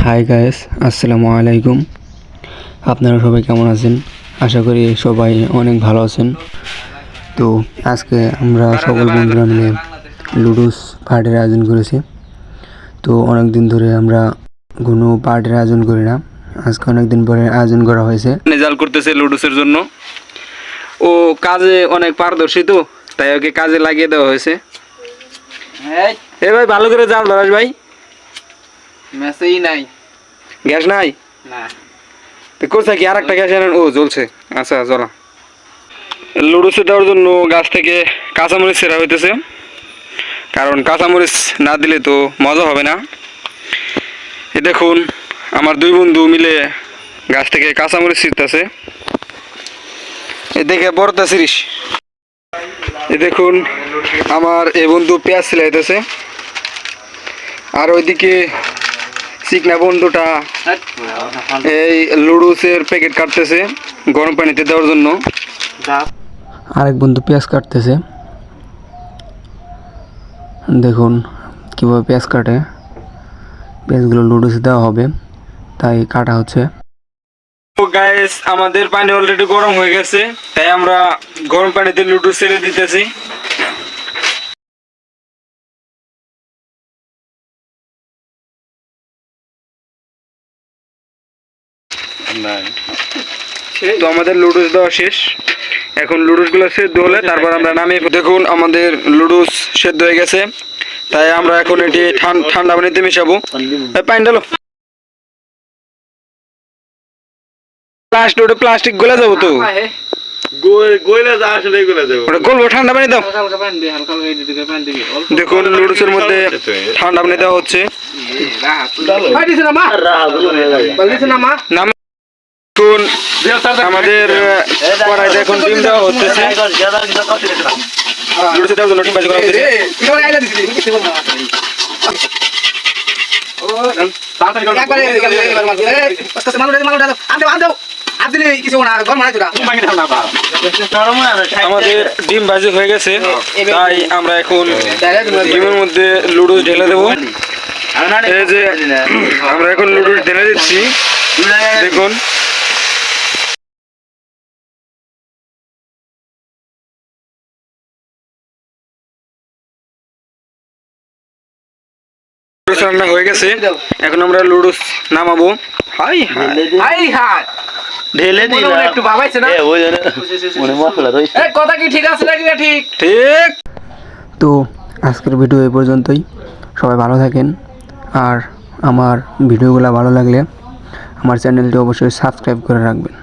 Hi guys, আসসালামু আলাইকুম। আপনারা সবাই কেমন আছেন? আশা করি সবাই অনেক ভালো আছেন। তো আজকে আমরা সকল বন্ধুরা মিলে লুডোস পার্টির আয়োজন করেছি। তো অনেক দিন ধরে আমরা কোনো পার্টির আয়োজন করি না, আজকে অনেক দিন পরে আয়োজন করা হয়েছে। রেজাল্ট করতেছে লুডোসের জন্য। ও কাজে অনেক পারদর্শী, তো তাই ওকে কাজে লাগিয়ে দেওয়া হয়েছে। এ ভাই, ভালো করে জাল ধরাস ভাই। মেসেই নাই, গ্যাস নাই না তো কোথায় কি আরেকটা গ্যাস আনেন? ও জ্বলছে, আচ্ছা জ্বলা। লুডোসে দেওয়ার জন্য গাছ থেকে কাঁচামরিচ ছেঁড়া হইতেছে, কারণ কাঁচামরিচ না দিলে তো মজা হবে না। এ দেখুন, আমার দুই বন্ধু মিলে গাছ থেকে কাঁচামরিচ ছিঁড়তেছে। এ দেখে বড়টা ছিরিস। এ দেখুন, আমার এ বন্ধু পেঁয়াজ ছিলাইতেছে, আর ওইদিকে চিকনা বন্ধুটা এই লুডুসের প্যাকেট কাটতেছে গরম পানিতে দেওয়ার জন্য। আরেক বন্ধু পেঁয়াজ কাটতেছে, দেখুন কীভাবে পেঁয়াজ কাটে। পেঁয়াজগুলো লুডোসে দেওয়া হবে তাই কাটা হচ্ছে। তো গাইস, আমাদের পানি অলরেডি গরম হয়ে গেছে, তাই আমরা গরম পানিতে লুডুস ছেড়ে দিতেছি। তো আমাদের লুডুস দেওয়া শেষ। এখন লুডুস গুলো সেদ্ধ হলে তারপর আমরা নামিয়ে দেখুন আমাদের লুডুস সেদ্ধ হয়ে গেছে, তাই আমরা এখন এটি ঠান্ডা পানিতে মিশাবো। পানি ডালো। প্লাস্টিক গলে যাবো তো, ওটা গলবো। ঠান্ডা পানি দাও। দেখুন লুডুসের মধ্যে ঠান্ডা পানি দেওয়া হচ্ছে। দেখুন আমাদের কড়াইতে এখন ডিম দেওয়া হচ্ছে। লুডুসে দেওয়ার জন্য ডিম ভাজি করা হচ্ছে। আমাদের ডিম ভাজি হয়ে গেছে, তাই আমরা এখন ডিমের মধ্যে লুডুস ঢেলে দেবো। এই যে আমরা এখন লুডুস ঢেলে দিচ্ছি, দেখুন। রান্না হয়ে গেছে, এখন আমরা লুডুস নামাবো। হাই হাই হাই ঢেলে দিই একটু ভাবাইছে না, কথা কি ঠিক আছে নাকি? ঠিক ঠিক। তো আজকের ভিডিও এই পর্যন্তই। সবাই ভালো থাকেন, আর আমার ভিডিওগুলো ভালো লাগলে আমার চ্যানেলটি অবশ্যই সাবস্ক্রাইব করে রাখবেন।